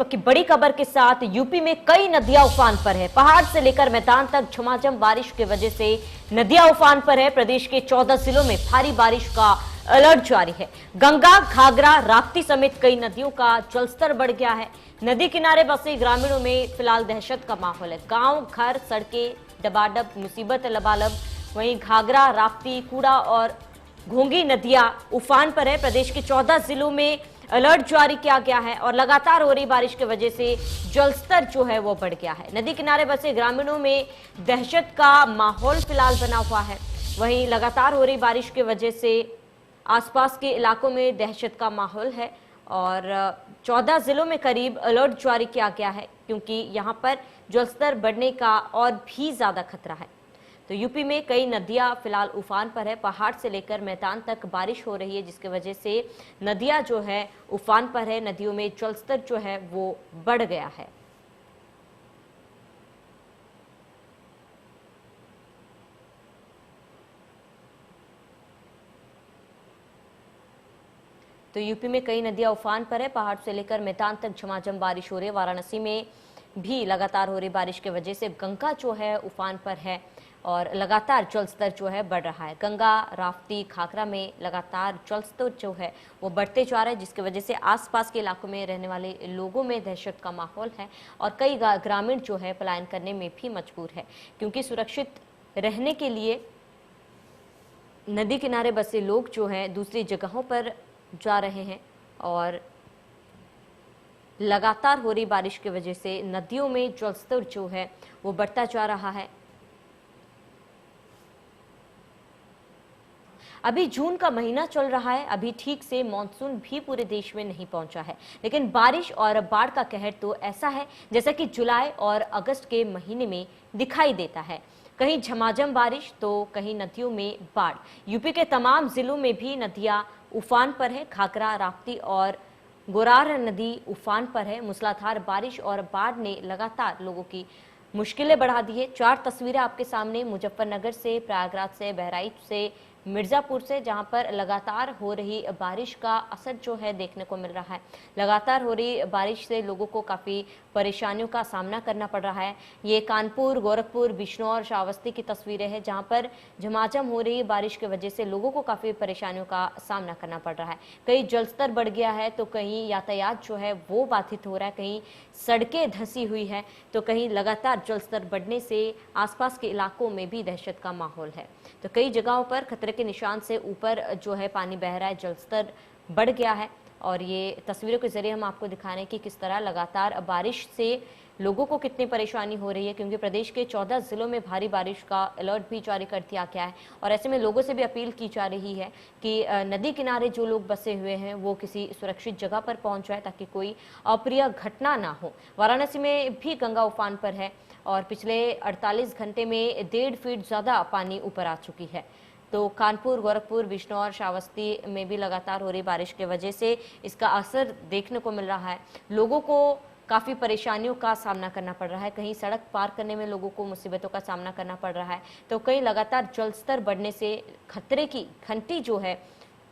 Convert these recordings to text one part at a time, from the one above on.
की बड़ी खबर के साथ यूपी में कई नदियां उफान पर है। पहाड़ से लेकर मैदान तक झमाझम बारिश की वजह से नदियां उफान पर है। प्रदेश के 14 जिलों में भारी बारिश का अलर्ट जारी है। गंगा, घाघरा, राप्ती समेत कई नदियों का जलस्तर बढ़ गया है। नदी किनारे बसे ग्रामीणों में फिलहाल दहशत का माहौल है। गांव, घर, सड़कें डबाडब, मुसीबत लबालब। वहीं घाघरा, राप्ती, कूड़ा और घोंगी नदियां उफान पर है। प्रदेश के 14 जिलों में अलर्ट जारी किया गया है और लगातार हो रही बारिश की वजह से जलस्तर जो है वो बढ़ गया है। नदी किनारे बसे ग्रामीणों में दहशत का माहौल फिलहाल बना हुआ है। वहीं लगातार हो रही बारिश की वजह से आसपास के इलाकों में दहशत का माहौल है और 14 जिलों में करीब अलर्ट जारी किया गया है, क्योंकि यहां पर जलस्तर बढ़ने का और भी ज्यादा खतरा है। तो यूपी में कई नदियां फिलहाल उफान पर है। पहाड़ से लेकर मैदान तक बारिश हो रही है, जिसकी वजह से नदियां जो है उफान पर है। नदियों में जलस्तर जो है वो बढ़ गया है। तो यूपी में कई नदियां उफान पर है। पहाड़ से लेकर मैदान तक झमाझम बारिश हो रही है। वाराणसी में भी लगातार हो रही बारिश की वजह से गंगा जो है उफान पर है और लगातार जलस्तर जो है बढ़ रहा है। गंगा, राप्ती, घाघरा में लगातार जलस्तर जो है वो बढ़ते जा रहा है, जिसकी वजह से आसपास के इलाकों में रहने वाले लोगों में दहशत का माहौल है और कई ग्रामीण जो है पलायन करने में भी मजबूर है, क्योंकि सुरक्षित रहने के लिए नदी किनारे बसे लोग जो हैं दूसरी जगहों पर जा रहे हैं और लगातार हो रही बारिश की वजह से नदियों में जलस्तर जो है वो बढ़ता जा रहा है। अभी जून का महीना चल रहा है, अभी ठीक से मानसून भी पूरे देश में नहीं पहुंचा है, लेकिन बारिश और बाढ़ का कहर तो ऐसा है जैसा कि जुलाई और अगस्त के महीने में दिखाई देता है। कहीं झमाझम बारिश तो कहीं नदियों में बाढ़। यूपी के तमाम जिलों में भी नदियां उफान पर है। घाघरा, राप्ती और गोरार नदी उफान पर है। मूसलाधार बारिश और बाढ़ ने लगातार लोगों की मुश्किलें बढ़ा दी है। 4 तस्वीरें आपके सामने मुजफ्फरनगर से, प्रयागराज से, बहराइच से, मिर्जापुर से, जहां पर लगातार हो रही बारिश का असर जो है देखने को मिल रहा है। लगातार हो रही बारिश से लोगों को काफ़ी परेशानियों का सामना करना पड़ रहा है। ये कानपुर, गोरखपुर, बिजनौर, श्रावस्ती की तस्वीरें हैं, जहां पर झमाझम हो रही बारिश की वजह से लोगों को काफ़ी परेशानियों का सामना करना पड़ रहा है। कहीं जलस्तर बढ़ गया है तो कहीं यातायात जो है वो बाधित हो रहा है, कहीं सड़कें धंसी हुई है तो कहीं लगातार जलस्तर बढ़ने से आसपास के इलाकों में भी दहशत का माहौल है। तो कई जगहों पर खतरे के निशान से ऊपर जो है पानी बह रहा है, जलस्तर बढ़ गया है और ये तस्वीरों के जरिए हम आपको दिखा रहे हैं कि किस तरह लगातार बारिश से लोगों को कितनी परेशानी हो रही है, क्योंकि प्रदेश के 14 जिलों में भारी बारिश का अलर्ट भी जारी कर दिया गया है और ऐसे में लोगों से भी अपील की जा रही है कि नदी किनारे जो लोग बसे हुए हैं वो किसी सुरक्षित जगह पर पहुंच जाए ताकि कोई अप्रिय घटना ना हो। वाराणसी में भी गंगा उफान पर है और पिछले 48 घंटे में 1.5 फीट ज़्यादा पानी ऊपर आ चुकी है। तो कानपुर, गोरखपुर, बिजनौर, श्रावस्ती में भी लगातार हो रही बारिश की वजह से इसका असर देखने को मिल रहा है। लोगों को काफ़ी परेशानियों का सामना करना पड़ रहा है। कहीं सड़क पार करने में लोगों को मुसीबतों का सामना करना पड़ रहा है तो कहीं लगातार जलस्तर बढ़ने से खतरे की घंटी जो है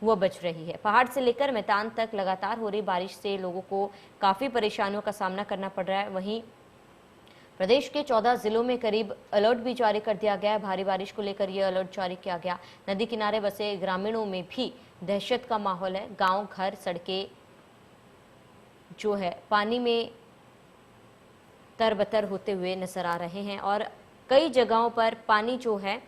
वो बज रही है। पहाड़ से लेकर मैदान तक लगातार हो रही बारिश से लोगों को काफ़ी परेशानियों का सामना करना पड़ रहा है। वहीं प्रदेश के 14 जिलों में करीब अलर्ट भी जारी कर दिया गया है। भारी बारिश को लेकर यह अलर्ट जारी किया गया। नदी किनारे बसे ग्रामीणों में भी दहशत का माहौल है। गांव, घर, सड़कें जो है पानी में तरबतर होते हुए नजर आ रहे हैं और कई जगहों पर पानी जो है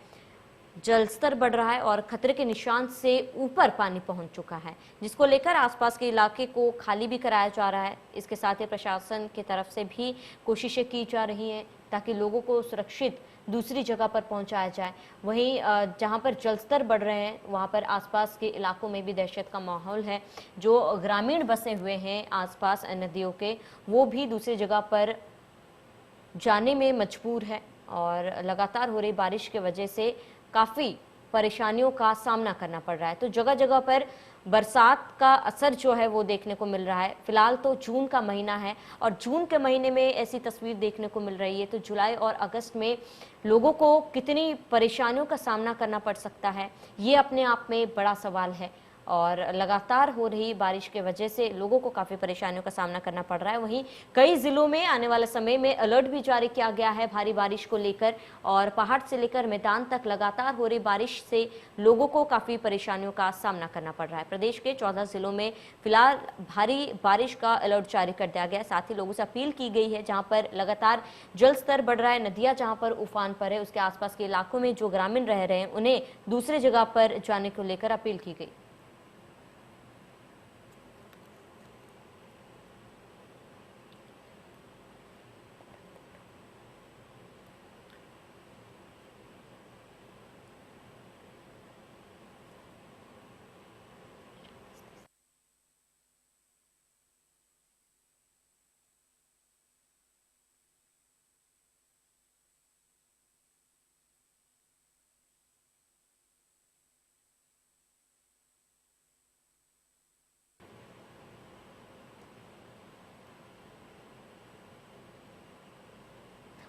जलस्तर बढ़ रहा है और खतरे के निशान से ऊपर पानी पहुंच चुका है, जिसको लेकर आसपास के इलाके को खाली भी कराया जा रहा है। इसके साथ ही प्रशासन की तरफ से भी कोशिशें की जा रही हैं ताकि लोगों को सुरक्षित दूसरी जगह पर पहुंचाया जाए। वहीं जहां पर जलस्तर बढ़ रहे हैं वहां पर आसपास के इलाकों में भी दहशत का माहौल है। जो ग्रामीण बसे हुए हैं आसपास नदियों के, वो भी दूसरी जगह पर जाने में मजबूर है और लगातार हो रही बारिश की वजह से काफ़ी परेशानियों का सामना करना पड़ रहा है। तो जगह जगह पर बरसात का असर जो है वो देखने को मिल रहा है। फिलहाल तो जून का महीना है और जून के महीने में ऐसी तस्वीर देखने को मिल रही है, तो जुलाई और अगस्त में लोगों को कितनी परेशानियों का सामना करना पड़ सकता है, ये अपने आप में बड़ा सवाल है। और लगातार हो रही बारिश के वजह से लोगों को काफी परेशानियों का सामना करना पड़ रहा है। वहीं कई जिलों में आने वाले समय में अलर्ट भी जारी किया गया है भारी बारिश को लेकर, और पहाड़ से लेकर मैदान तक लगातार हो रही बारिश से लोगों को काफी परेशानियों का सामना करना पड़ रहा है। प्रदेश के 14 जिलों में फिलहाल भारी बारिश का अलर्ट जारी कर दिया गया है। साथ ही लोगों से अपील की गई है, जहां पर लगातार जल स्तर बढ़ रहा है, नदियां जहां पर उफान पर है, उसके आसपास के इलाकों में जो ग्रामीण रह रहे हैं उन्हें दूसरे जगह पर जाने को लेकर अपील की गई।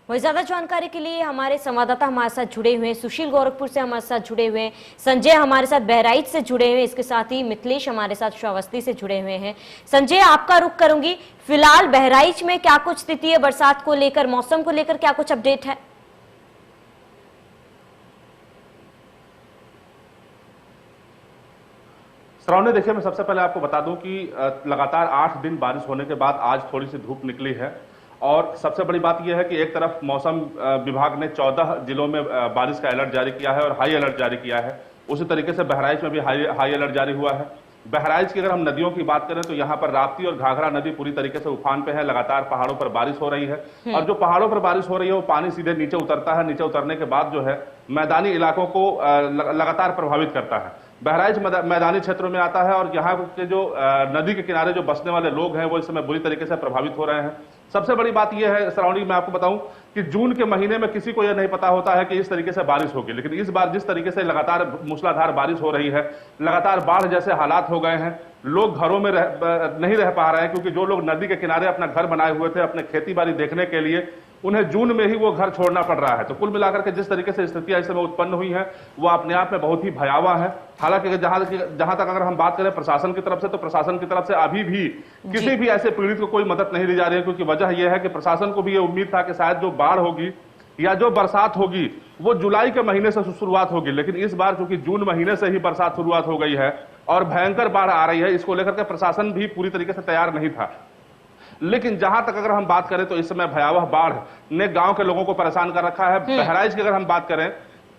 वही ज्यादा जानकारी के लिए हमारे संवाददाता हमारे साथ जुड़े हुए हैं, सुशील गोरखपुर से हमारे साथ जुड़े हुए हैं, संजय हमारे साथ बहराइच से जुड़े हुए हैं, इसके साथ ही मिथिलेश हमारे साथ श्रावस्ती से जुड़े हुए हैं। संजय, आपका रुख करूंगी, फिलहाल बहराइच में क्या कुछ स्थिति है, बरसात को लेकर, मौसम को लेकर क्या कुछ अपडेट है? श्रावणी, देखिए, मैं सबसे पहले आपको बता दूं कि लगातार 8 दिन बारिश होने के बाद आज थोड़ी सी धूप निकली है। और सबसे बड़ी बात यह है कि एक तरफ मौसम विभाग ने 14 जिलों में बारिश का अलर्ट जारी किया है और हाई अलर्ट जारी किया है। उसी तरीके से बहराइच में भी हाई अलर्ट जारी हुआ है। बहराइच की अगर हम नदियों की बात करें तो यहाँ पर राप्ती और घाघरा नदी पूरी तरीके से उफान पे है। लगातार पहाड़ों पर बारिश हो रही है और जो पहाड़ों पर बारिश हो रही है वो पानी सीधे नीचे उतरता है। नीचे उतरने के बाद जो है मैदानी इलाकों को लगातार प्रभावित करता है। बहराइच मैदानी क्षेत्रों में आता है और यहाँ के जो नदी के किनारे जो बसने वाले लोग हैं वो इस समय बुरी तरीके से प्रभावित हो रहे हैं। सबसे बड़ी बात यह है श्रावणी, मैं आपको बताऊं कि जून के महीने में किसी को यह नहीं पता होता है कि इस तरीके से बारिश होगी, लेकिन इस बार जिस तरीके से लगातार मूसलाधार बारिश हो रही है, लगातार बाढ़ जैसे हालात हो गए हैं, लोग घरों में नहीं रह पा रहे हैं, क्योंकि जो लोग नदी के किनारे अपना घर बनाए हुए थे अपने खेती बाड़ी देखने के लिए, उन्हें जून में ही वो घर छोड़ना पड़ रहा है। तो कुल मिलाकर के जिस तरीके से स्थितियां इस समय उत्पन्न हुई हैं वो अपने आप में बहुत ही भयावह है। हालांकि जहां तक अगर हम बात करें प्रशासन की तरफ से, तो प्रशासन की तरफ से अभी भी किसी भी ऐसे पीड़ित को कोई मदद नहीं दी जा रही है, क्योंकि वजह यह है कि प्रशासन को भी ये उम्मीद था कि शायद जो बाढ़ होगी या जो बरसात होगी वो जुलाई के महीने से शुरुआत होगी, लेकिन इस बार चूंकि जून महीने से ही बरसात शुरुआत हो गई है और भयंकर बाढ़ आ रही है, इसको लेकर के प्रशासन भी पूरी तरीके से तैयार नहीं था। लेकिन जहां तक अगर हम बात करें तो इस समय भयावह बाढ़ ने गांव के लोगों को परेशान कर रखा है। बहराइच की अगर हम बात करें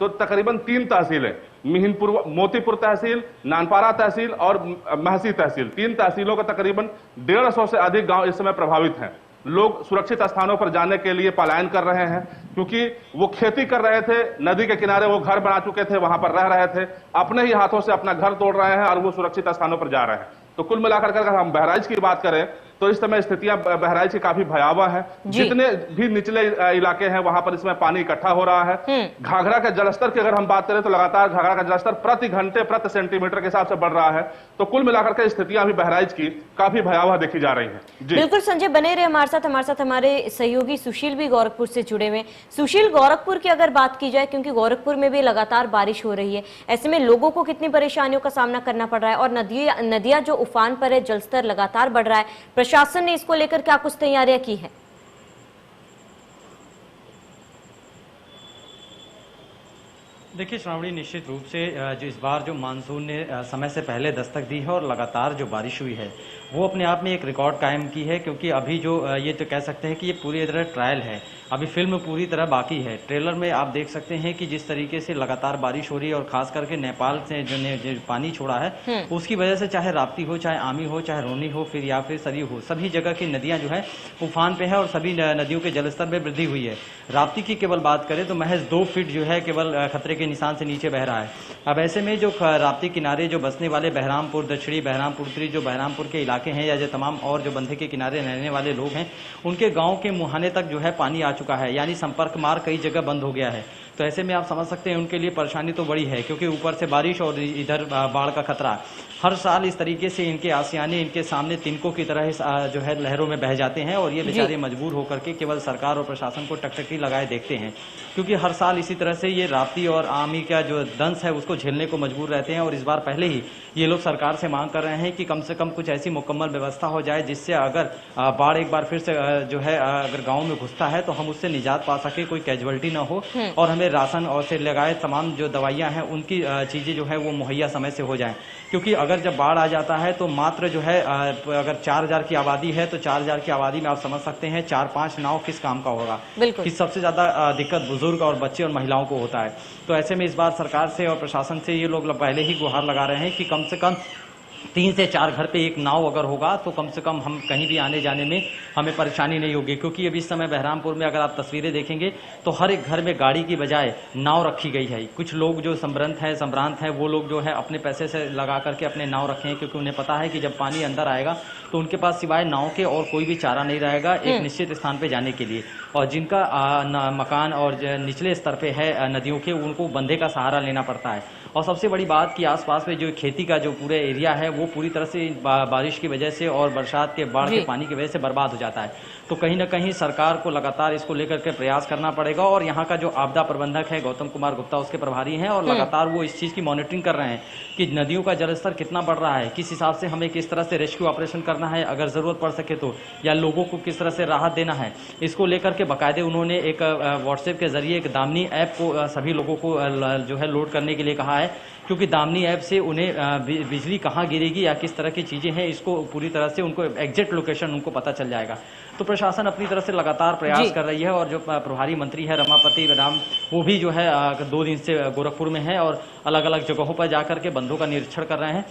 तो तकरीबन 3 तहसीलें, मिहिनपुर, मोतीपुर तहसील, नानपारा तहसील और महसी तहसील, 3 तहसीलों का तकरीबन 150 से अधिक गांव इस समय प्रभावित हैं। लोग सुरक्षित स्थानों पर जाने के लिए पलायन कर रहे हैं, क्योंकि वो खेती कर रहे थे, नदी के किनारे वो घर बना चुके थे, वहां पर रह रहे थे, अपने ही हाथों से अपना घर तोड़ रहे हैं और वो सुरक्षित स्थानों पर जा रहे हैं। तो कुल मिलाकर अगर हम बहराइच की बात करें तो इस समय स्थितियां बहराइच की काफी भयावह है। जितने भी निचले इलाके हैं वहां पर इसमें पानी इकट्ठा हो रहा है। घाघरा के जलस्तर की अगर हम बात करें तो लगातार घाघरा का जलस्तर प्रति घंटे प्रति सेंटीमीटर के हिसाब से बढ़ रहा है। तो कुल मिलाकर के स्थितियां भी बहराइच की काफी भयावह देखी जा रही हैं। बिल्कुल संजय, बने रहे हमारे साथ हमारे सहयोगी सुशील भी गोरखपुर से जुड़े हुए। सुशील, गोरखपुर की अगर बात की जाए, क्योंकि गोरखपुर में भी लगातार बारिश हो रही है, ऐसे में लोगों को कितनी परेशानियों का सामना करना पड़ रहा है और नदियां जो उफान पर है, जलस्तर लगातार बढ़ रहा है, प्रशासन ने इसको लेकर क्या कुछ तैयारियां की है? देखिए श्रावणी, निश्चित रूप से जो इस बार जो मानसून ने समय से पहले दस्तक दी है और लगातार जो बारिश हुई है वो अपने आप में एक रिकॉर्ड कायम की है, क्योंकि अभी जो ये तो कह सकते हैं कि ये पूरी तरह ट्रायल है, अभी फिल्म पूरी तरह बाकी है। ट्रेलर में आप देख सकते हैं कि जिस तरीके से लगातार बारिश हो रही है और खास करके नेपाल से जो पानी छोड़ा है उसकी वजह से, चाहे राप्ती हो, चाहे आमी हो, चाहे रोनी हो, फिर या फिर सरयू हो, सभी जगह की नदियां जो है उफान पे है और सभी नदियों के जलस्तर में वृद्धि हुई है। राप्ती की केवल बात करें तो महज 2 फीट जो है केवल खतरे के निशान से नीचे बह रहा है। अब ऐसे में जो राप्ती किनारे जो बसने वाले बहरामपुर दक्षिणी, बहरामपुर उत्तरी, जो बहरामपुर के इलाके हैं या जो तमाम और जो बंधे के किनारे रहने वाले लोग हैं, उनके गांव के मुहाने तक जो है पानी आ चुका है, यानी संपर्क मार्ग कई जगह बंद हो गया है। तो ऐसे में आप समझ सकते हैं उनके लिए परेशानी तो बड़ी है, क्योंकि ऊपर से बारिश और इधर बाढ़ का खतरा। हर साल इस तरीके से इनके आसियाने इनके सामने तिनकों की तरह जो है लहरों में बह जाते हैं, और ये बेचारे मजबूर होकर के केवल सरकार और प्रशासन को टकटकी लगाए देखते हैं, क्योंकि हर साल इसी तरह से ये राप्ती और आमी का जो दंश है उसको झेलने को मजबूर रहते हैं। और इस बार पहले ही ये लोग सरकार से मांग कर रहे हैं कि कम से कम कुछ ऐसी मुकम्मल व्यवस्था हो जाए जिससे अगर बाढ़ एक बार फिर से जो है अगर गाँव में घुसता है तो हम उससे निजात पा सके, कोई कैजुअलिटी ना हो, और हमें राशन और से लगाए तमाम जो दवाइयाँ हैं उनकी चीज़ें जो है वो मुहैया समय से हो जाएं। क्योंकि अगर जब बाढ़ आ जाता है तो मात्र जो है अगर 4000 की आबादी है तो 4000 की आबादी में आप समझ सकते हैं 4-5 नाव किस काम का होगा, कि सबसे ज़्यादा दिक्कत बुजुर्ग और बच्चे और महिलाओं को होता है। तो ऐसे में इस बार सरकार से और प्रशासन से ये लोग पहले ही गुहार लगा रहे हैं कि कम से कम 3 से 4 घर पे एक नाव अगर होगा तो कम से कम हम कहीं भी आने जाने में हमें परेशानी नहीं होगी। क्योंकि अभी इस समय बहरामपुर में अगर आप तस्वीरें देखेंगे तो हर एक घर में गाड़ी की बजाय नाव रखी गई है। कुछ लोग जो संभ्रांत हैं वो लोग जो है अपने पैसे से लगा करके अपने नाव रखे हैं, क्योंकि उन्हें पता है कि जब पानी अंदर आएगा तो उनके पास सिवाय नाव के और कोई भी चारा नहीं रहेगा एक निश्चित स्थान पे जाने के लिए। और जिनका मकान और निचले स्तर पे है नदियों के, उनको बंधे का सहारा लेना पड़ता है। और सबसे बड़ी बात कि आसपास में जो खेती का जो पूरे एरिया है वो पूरी तरह से बारिश की वजह से और बरसात के बाढ़ के पानी की वजह से बर्बाद हो जाता है। तो कहीं ना कहीं सरकार को लगातार इसको लेकर के प्रयास करना पड़ेगा। और यहाँ का जो आपदा प्रबंधक है गौतम कुमार गुप्ता उसके प्रभारी हैं, और लगातार वो इस चीज़ की मॉनिटरिंग कर रहे हैं कि नदियों का जलस्तर कितना बढ़ रहा है, किस हिसाब से हमें किस तरह से रेस्क्यू ऑपरेशन करना है अगर ज़रूरत पड़ सके तो, या लोगों को किस तरह से राहत देना है। इसको लेकर के बाकायदे उन्होंने एक व्हाट्सएप के जरिए एक दामिनी ऐप को सभी लोगों को जो है लोड करने के लिए कहा है, क्योंकि दामिनी ऐप से उन्हें बिजली कहाँ गिरेगी या किस तरह की चीज़ें हैं इसको पूरी तरह से उनको एग्जैक्ट लोकेशन उनको पता चल जाएगा। तो प्रशासन अपनी तरफ से लगातार प्रयास कर रही है, और जो प्रभारी मंत्री है रमापति राम वो भी जो है 2 दिन से गोरखपुर में है और अलग अलग जगहों पर जाकर के बंधों का निरीक्षण कर रहे हैं,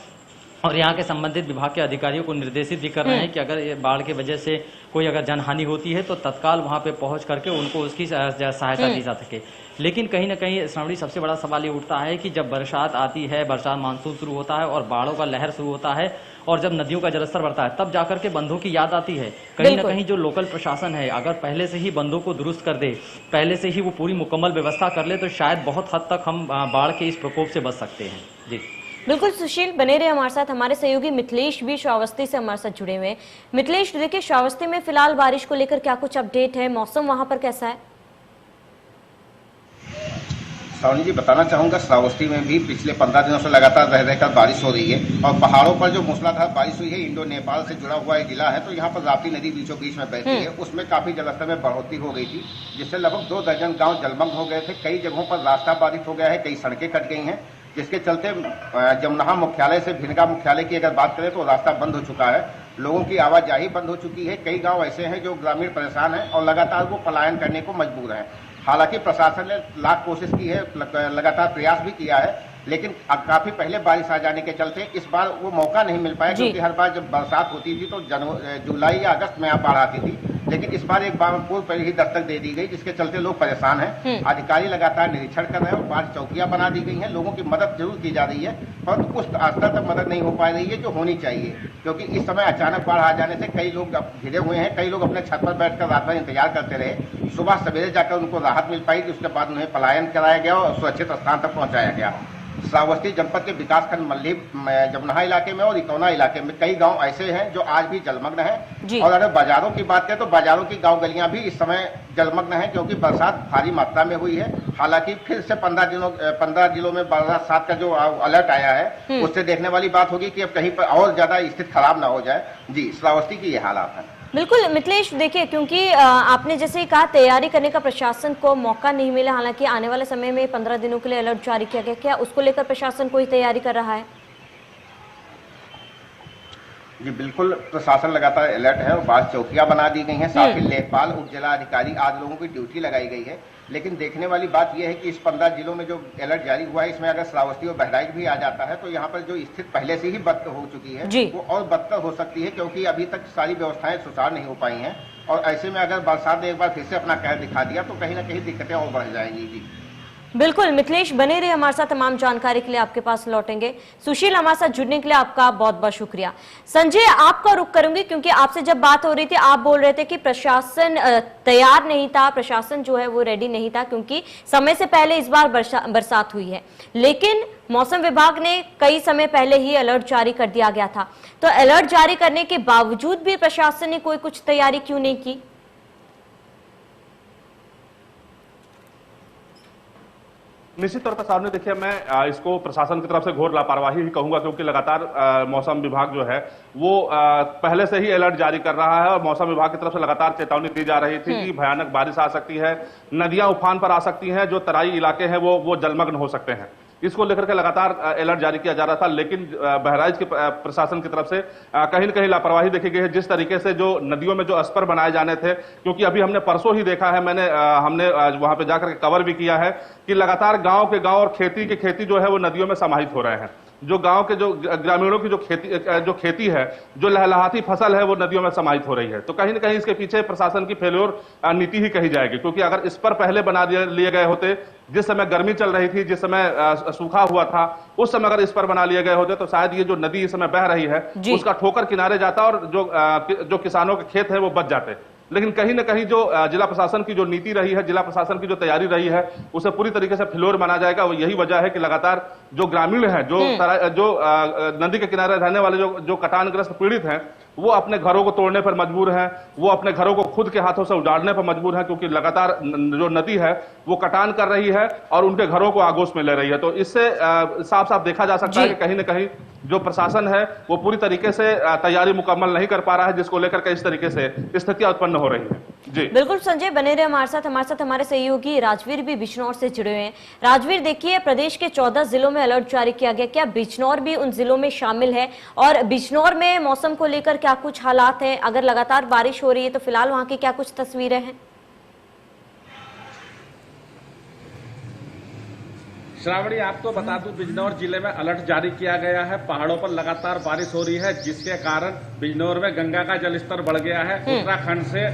और यहाँ के संबंधित विभाग के अधिकारियों को निर्देशित भी कर रहे हैं कि अगर ये बाढ़ की वजह से कोई अगर जनहानि होती है तो तत्काल वहाँ पे पहुँच करके उनको उसकी सहायता दी जा सके। लेकिन कहीं ना कहीं श्रावणी सबसे बड़ा सवाल ये उठता है कि जब बरसात आती है, बरसात मानसून शुरू होता है और बाढ़ों का लहर शुरू होता है, और जब नदियों का जलस्तर बढ़ता है तब जाकर के बंधों की याद आती है। कहीं ना कहीं जो लोकल प्रशासन है अगर पहले से ही बंधों को दुरुस्त कर दे, पहले से ही वो पूरी मुकम्मल व्यवस्था कर ले, तो शायद बहुत हद तक हम बाढ़ के इस प्रकोप से बच सकते हैं। जी बिल्कुल सुशील, बने रहे हमारे साथ। हमारे सहयोगी मिथिलेश भी श्रावस्ती से हमारे साथ जुड़े हुए हैं। मिथिलेश, देखिए श्रावस्ती में फिलहाल बारिश को लेकर क्या कुछ अपडेट है, मौसम वहां पर कैसा है? श्रावणी जी, बताना चाहूंगा श्रावस्ती में भी पिछले 15 दिनों से लगातार रह रहकर बारिश हो रही है, और पहाड़ों पर जो मूसलाधार बारिश हुई है, इंडो नेपाल से जुड़ा हुआ एक जिला है, तो यहाँ पर राप्ती नदी बीचों बीच में बहती है, उसमें काफी जलस्तर में बढ़ोतरी हो गई थी, जिससे लगभग 2 दर्जन गाँव जलमग्न हो गए थे। कई जगहों पर रास्ता बाधित हो गया है, कई सड़कें कट गई हैं, जिसके चलते जमुना मुख्यालय से भिनगा मुख्यालय की अगर बात करें तो रास्ता बंद हो चुका है, लोगों की आवाजाही बंद हो चुकी है। कई गांव ऐसे हैं जो ग्रामीण परेशान हैं और लगातार वो पलायन करने को मजबूर हैं। हालांकि प्रशासन ने लाख कोशिश की है, लगातार प्रयास भी किया है, लेकिन काफी पहले बारिश आ जाने के चलते इस बार वो मौका नहीं मिल पाया, क्योंकि हर बार जब बरसात होती थी तो जुलाई या अगस्त में बाढ़ आती थी, लेकिन इस बार एक बार पूर्व पर ही दस्तक दे दी गई, जिसके चलते लोग परेशान हैं। अधिकारी लगातार निरीक्षण कर रहे हैं और 5 चौकियां बना दी गई हैं, लोगों की मदद जरूर की जा रही है, पर उस स्तर तक मदद नहीं हो पा रही है जो होनी चाहिए, क्योंकि इस समय अचानक बाढ़ आ जाने से कई लोग घिरे हुए हैं। कई लोग अपने छत पर बैठकर रात भर इंतजार करते रहे, सुबह सवेरे जाकर उनको राहत मिल पाई, उसके बाद उन्हें पलायन कराया गया और सुरक्षित स्थान तक पहुंचाया गया। श्रावस्ती जनपद के विकासखंड मल्ली जमुना इलाके में और इकौना इलाके में कई गांव ऐसे हैं जो आज भी जलमग्न हैं, और अगर बाजारों की बात करें तो बाजारों की गांव गलियां भी इस समय जलमग्न हैं, क्योंकि बरसात भारी मात्रा में हुई है। हालांकि फिर से 15 जिलों में बरसात का जो अलर्ट आया है, उससे देखने वाली बात होगी कि अब कहीं पर और ज्यादा स्थिति खराब ना हो जाए। जी, श्रावस्ती की ये हालात है। बिल्कुल मिथिलेश, देखिए क्योंकि आपने जैसे ही कहा तैयारी करने का प्रशासन को मौका नहीं मिला, हालांकि आने वाले समय में 15 दिनों के लिए अलर्ट जारी किया गया, क्या उसको लेकर प्रशासन कोई तैयारी कर रहा है? जी बिल्कुल, प्रशासन लगातार अलर्ट है और 5 चौकियां बना दी गई हैं, साथ ही लेखपाल, उप जिला अधिकारी आदि लोगों की ड्यूटी लगाई गई है। लेकिन देखने वाली बात यह है कि इस 15 जिलों में जो अलर्ट जारी हुआ है, इसमें अगर श्रावस्ती और बहराइच भी आ जाता है तो यहाँ पर जो स्थिति पहले से ही बदतर हो चुकी है वो और बदतर हो सकती है, क्योंकि अभी तक सारी व्यवस्थाएं सुचारू नहीं हो पाई हैं, और ऐसे में अगर बरसात ने एक बार फिर से अपना कहर दिखा दिया तो कहीं ना कहीं दिक्कतें और बढ़ जाएंगी। जी बिल्कुल मिथिलेश, बने रहे हमारे साथ, तमाम जानकारी के लिए आपके पास लौटेंगे। सुशील, हमारे साथ जुड़ने के लिए आपका बहुत बहुत शुक्रिया। संजय, आपका रुख करूंगी क्योंकि आपसे जब बात हो रही थी आप बोल रहे थे कि प्रशासन तैयार नहीं था, प्रशासन जो है वो रेडी नहीं था क्योंकि समय से पहले इस बार बरसात हुई है, लेकिन मौसम विभाग ने कई समय पहले ही अलर्ट जारी कर दिया गया था। तो अलर्ट जारी करने के बावजूद भी प्रशासन ने कोई कुछ तैयारी क्यों नहीं की? निश्चित तौर पर सामने देखिए, मैं इसको प्रशासन की तरफ से घोर लापरवाही ही कहूंगा, क्योंकि लगातार मौसम विभाग जो है वो पहले से ही अलर्ट जारी कर रहा है और मौसम विभाग की तरफ से लगातार चेतावनी दी जा रही थी कि भयानक बारिश आ सकती है, नदियां उफान पर आ सकती हैं, जो तराई इलाके हैं वो जलमग्न हो सकते हैं। इसको लेकर के लगातार अलर्ट जारी किया जा रहा था, लेकिन बहराइच के प्रशासन की तरफ से कहीं न कहीं लापरवाही देखी गई है। जिस तरीके से जो नदियों में जो अस्पर बनाए जाने थे, क्योंकि अभी हमने परसों ही देखा है, हमने वहां पे जाकर के कवर भी किया है कि लगातार गांव के गांव और खेती की खेती जो है वो नदियों में समाहित हो रहे हैं। जो गांव के जो ग्रामीणों की जो खेती है, जो लहलहाती फसल है, वो नदियों में समाहित हो रही है। तो कहीं न कहीं इसके पीछे प्रशासन की फेल्योर नीति ही कही जाएगी, क्योंकि अगर इस पर पहले बना लिए गए होते, जिस समय गर्मी चल रही थी, जिस समय सूखा हुआ था, उस समय अगर इस पर बना लिए गए होते तो शायद ये जो नदी इस समय बह रही है उसका ठोकर किनारे जाता और जो किसानों के खेत है वो बच जाते। लेकिन कहीं न कहीं जो जिला प्रशासन की जो नीति रही है, जिला प्रशासन की जो तैयारी रही है, उसे पूरी तरीके से फ्लोर माना जाएगा। वो यही वजह है कि लगातार जो ग्रामीण है, जो नदी के किनारे रहने वाले जो कटानग्रस्त पीड़ित हैं, वो अपने घरों को तोड़ने पर मजबूर हैं, वो अपने घरों को खुद के हाथों से उजाड़ने पर मजबूर हैं, क्योंकि लगातार जो नदी है वो कटान कर रही है और उनके घरों को आगोश में ले रही है। तो इससे साफ साफ देखा जा सकता है कि कहीं न कहीं जो प्रशासन है वो पूरी तरीके से तैयारी मुकम्मल नहीं कर पा रहा है, जिसको लेकर के इस तरीके से स्थितियां उत्पन्न हो रही है। जी बिल्कुल संजय, बने रहे हमारे साथ हमारे सहयोगी राजवीर भी बिजनौर से जुड़े हुए हैं। राजवीर, देखिए प्रदेश के 14 जिलों में अलर्ट जारी किया गया, क्या बिजनौर भी उन जिलों में शामिल है? और बिजनौर में मौसम को लेकर क्या कुछ हालात हैं? अगर लगातार बारिश हो रही है तो फिलहाल वहां की क्या कुछ तस्वीरें हैं? श्रावणी, आपको बता दूं, बिजनौर जिले में अलर्ट जारी किया गया है। पहाड़ों पर लगातार बारिश हो रही है, जिसके कारण बिजनौर में गंगा का जलस्तर बढ़ गया है। उत्तराखंड से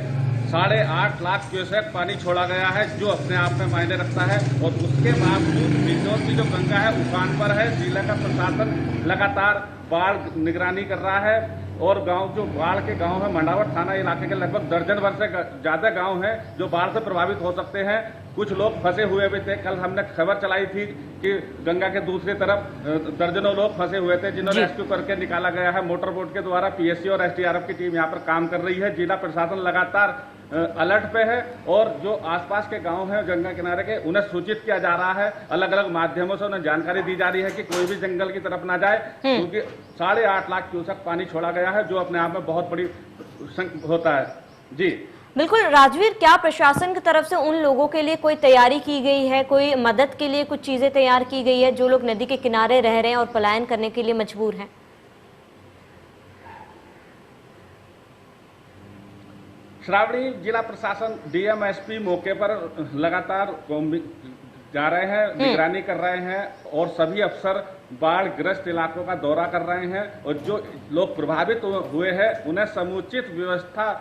8.5 लाख क्यूसेक पानी छोड़ा गया है, जो अपने आप में मायने रखता है। और उसके बावजूद बिजनौर की जो गंगा है उफान पर है। जिला का प्रशासन लगातार बाढ़ निगरानी कर रहा है और गांव जो बाढ़ के गांव है, मंडावर थाना इलाके के लगभग दर्जन भर से ज्यादा गांव हैं जो बाढ़ से प्रभावित हो सकते हैं। कुछ लोग फंसे हुए भी थे। कल हमने खबर चलाई थी कि गंगा के दूसरी तरफ दर्जनों लोग फंसे हुए थे, जिन्हें रेस्क्यू करके निकाला गया है। मोटर बोट के द्वारा पीएससी और एसडीआरएफ की टीम यहाँ पर काम कर रही है। जिला प्रशासन लगातार अलर्ट पे है और जो आसपास के गांव हैं गंगा किनारे के, उन्हें सूचित किया जा रहा है। अलग अलग माध्यमों से उन्हें जानकारी दी जा रही है कि कोई भी जंगल की तरफ ना जाए, क्योंकि 8.5 लाख क्यूसेक पानी छोड़ा गया है, जो अपने आप में बहुत बड़ी होता है। जी बिल्कुल राजवीर, क्या प्रशासन की तरफ से उन लोगों के लिए कोई तैयारी की गई है, कोई मदद के लिए कुछ चीजें तैयार की गई है जो लोग नदी के किनारे रह रहे हैं और पलायन करने के लिए मजबूर हैं? श्रावणी, जिला प्रशासन डीएम एसपी मौके पर लगातार जा रहे हैं, निगरानी कर रहे हैं और सभी अफसर बाढ़ ग्रस्त इलाकों का दौरा कर रहे हैं और जो लोग प्रभावित हुए हैं उन्हें समुचित व्यवस्था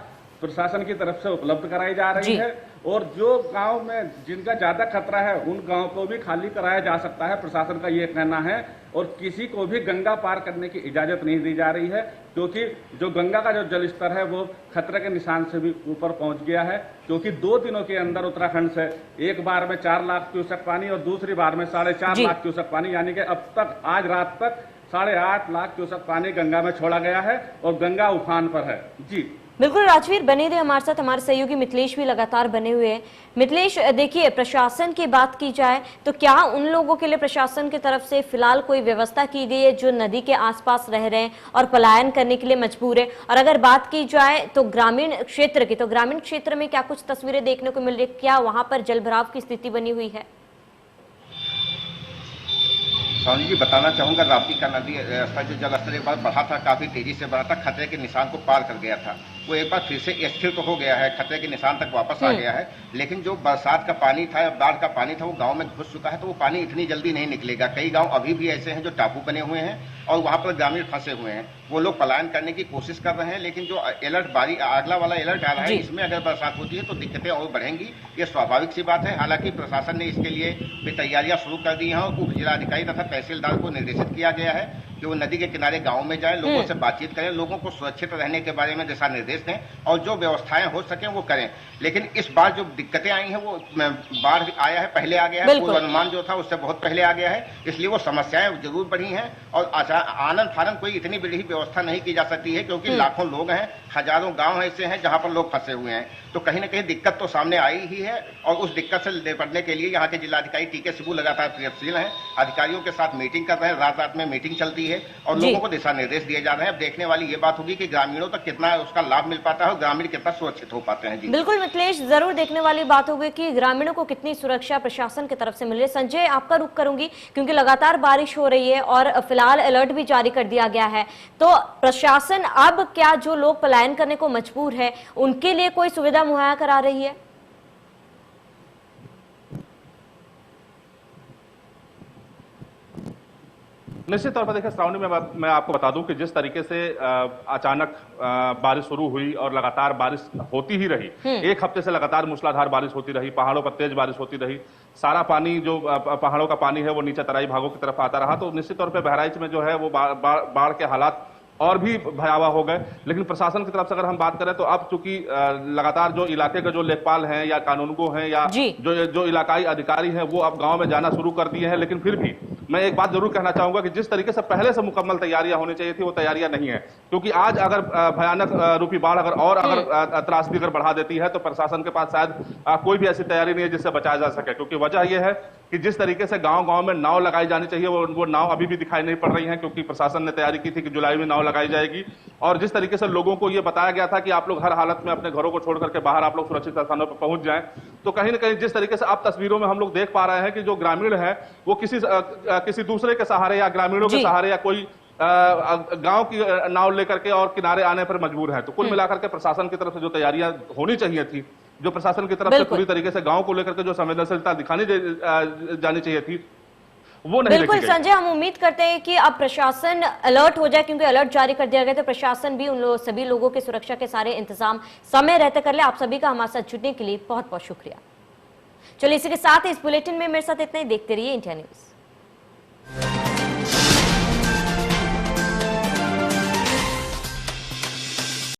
प्रशासन की तरफ से उपलब्ध कराई जा रही है। और जो गांव में जिनका ज्यादा खतरा है उन गांव को भी खाली कराया जा सकता है, प्रशासन का ये कहना है। और किसी को भी गंगा पार करने की इजाजत नहीं दी जा रही है, क्योंकि जो गंगा का जो जलस्तर है वो खतरे के निशान से भी ऊपर पहुंच गया है। क्योंकि 2 दिनों के अंदर उत्तराखंड से एक बार में 4 लाख क्यूसेक पानी और दूसरी बार में 4.5 लाख क्यूसेक पानी, यानी कि अब तक आज रात तक 8.5 लाख क्यूसेक पानी गंगा में छोड़ा गया है और गंगा उफान पर है। जी बिल्कुल राजवीर, बने रहे हमारे साथ, हमारे सहयोगी मिथिलेश भी लगातार बने हुए हैं। मिथिलेश, देखिए प्रशासन की बात की जाए तो क्या उन लोगों के लिए प्रशासन की तरफ से फिलहाल कोई व्यवस्था की गई है जो नदी के आसपास रह रहे हैं और पलायन करने के लिए मजबूर है? और अगर बात की जाए तो ग्रामीण क्षेत्र की, तो ग्रामीण क्षेत्र में क्या कुछ तस्वीरें देखने को मिल रही है? क्या वहां पर जलभराव की स्थिति बनी हुई है? स्वामी जी, बताना चाहूंगा, राप्ती का नदी का जो जलस्तर एक बार बढ़ा था, काफी तेजी से बढ़ा था, खतरे के निशान को पार कर गया था। वो एक बार फिर से स्थिर तो हो गया है, खतरे के निशान तक वापस आ गया है। लेकिन जो बरसात का पानी था या बाढ़ का पानी था वो गांव में घुस चुका है, तो वो पानी इतनी जल्दी नहीं निकलेगा। कई गांव अभी भी ऐसे हैं जो टापू बने हुए हैं और वहां पर ग्रामीण फंसे हुए हैं। वो लोग पलायन करने की कोशिश कर रहे हैं, लेकिन जो अलर्ट अगला वाला अलर्ट आ रहा है, इसमें अगर बरसात होती है तो दिक्कतें और बढ़ेंगी। ये स्वाभाविक सी बात है। हालांकि प्रशासन ने इसके लिए भी तैयारियां शुरू कर दी हैं और उप जिलाधिकारी तथा तहसीलदार को निर्देशित किया गया है कि वो नदी के किनारे गांव में जाएं, लोगों से बातचीत करें, लोगों को सुरक्षित रहने के बारे में दिशा निर्देश दें और जो व्यवस्थाएं हो सकें वो करें। लेकिन इस बार जो दिक्कतें आई हैं वो बाढ़ आया है, पहले आ गया है, पूर्वानुमान जो था उससे बहुत पहले आ गया है, इसलिए वो समस्याएं जरूर बढ़ी हैं। और आनंद फानंद कोई इतनी बड़ी व्यवस्था नहीं की जा सकती है, क्योंकि लाखों लोग हैं, हजारों गांव ऐसे हैं जहां पर लोग फंसे हुए हैं। तो कहीं ना कहीं दिक्कत तो सामने आई ही है और उस दिक्कत से निपटने के लिए यहाँ के जिलाधिकारी टीके सिबू लगातार प्रयत्नशील हैं, अधिकारियों के साथ मीटिंग कर रहे हैं, रात रात में मीटिंग चलती है और लोगों को दिशा निर्देश दिए जा रहे हैं। अब देखने वाली ये बात होगी कि ग्रामीणों तक कितना उसका लाभ मिल पाता है और ग्रामीण कितना सुरक्षित हो पाते हैं। जी बिल्कुल मिथिलेश, जरूर देखने वाली बात होगी कि ग्रामीणों को कितनी सुरक्षा प्रशासन की तरफ से मिल रही है। संजय, आपका रुख करूंगी क्योंकि लगातार बारिश हो रही है और फिलहाल अलर्ट भी जारी कर दिया गया है, तो प्रशासन अब क्या जो लोग पलायन करने को मजबूर है उनके लिए कोई सुविधा मुहैया करा रही है? निश्चित तौर पर देखिए श्रावणी में मैं आपको बता दूं कि जिस तरीके से अचानक बारिश शुरू हुई और लगातार बारिश होती ही रही, एक हफ्ते से लगातार मूसलाधार बारिश होती रही, पहाड़ों पर तेज बारिश होती रही, सारा पानी जो पहाड़ों का पानी है वो नीचे तराई भागों की तरफ आता रहा, तो निश्चित तौर पर बहराइच में जो है वो बाढ़ के हालात और भी भयावह हो गए। लेकिन प्रशासन की तरफ से अगर हम बात करें तो अब चूंकि लगातार जो इलाके के जो लेखपाल हैं या कानूनगो हैं या जो इलाकाई अधिकारी हैं वो अब गांव में जाना शुरू कर दिए हैं, लेकिन फिर भी मैं एक बात जरूर कहना चाहूंगा कि जिस तरीके से पहले से मुकम्मल तैयारियां होनी चाहिए थी वो तैयारियां नहीं है, क्योंकि आज अगर भयानक रूपी बाढ़ अगर त्रासदी अगर बढ़ा देती है तो प्रशासन के पास शायद कोई भी ऐसी तैयारी नहीं है जिससे बचाया जा सके। क्योंकि वजह यह है कि जिस तरीके से गांव गांव में नाव लगाई जानी चाहिए वो नाव अभी भी दिखाई नहीं पड़ रही है, क्योंकि प्रशासन ने तैयारी की थी कि जुलाई में नाव लगाई जाएगी। और जिस तरीके से लोगों को यह बताया गया था कि आप लोग हर हालत में अपने घरों को छोड़ करके बाहर आप लोग सुरक्षित स्थानों पर पहुंच जाएं, तो कहीं ना कहीं जिस तरीके से अब तस्वीरों में हम लोग देख पा रहे हैं कि जो ग्रामीण है वो किसी दूसरे के सहारे या ग्रामीणों के सहारे या कोई गांव की नाव लेकर के और किनारे आने पर मजबूर है। तो कुल मिलाकर के प्रशासन की तरफ से जो तैयारियां होनी चाहिए थी, जो प्रशासन की तरफ से पूरी तरीके से गांव को लेकर के जो संवेदनशीलता दिखानी जानी चाहिए थी, वो नहीं। बिल्कुल संजय, हम उम्मीद करते हैं कि अब प्रशासन अलर्ट हो जाए, क्योंकि अलर्ट जारी कर दिया गया तो प्रशासन भी सभी लोगों की सुरक्षा के सारे इंतजाम समय रहते कर ले। आप सभी का हमारे साथ जुड़ने के लिए बहुत बहुत शुक्रिया। चलिए इसी के साथ इस बुलेटिन में मेरे साथ इतना ही। देखते रहिए इंडिया न्यूज।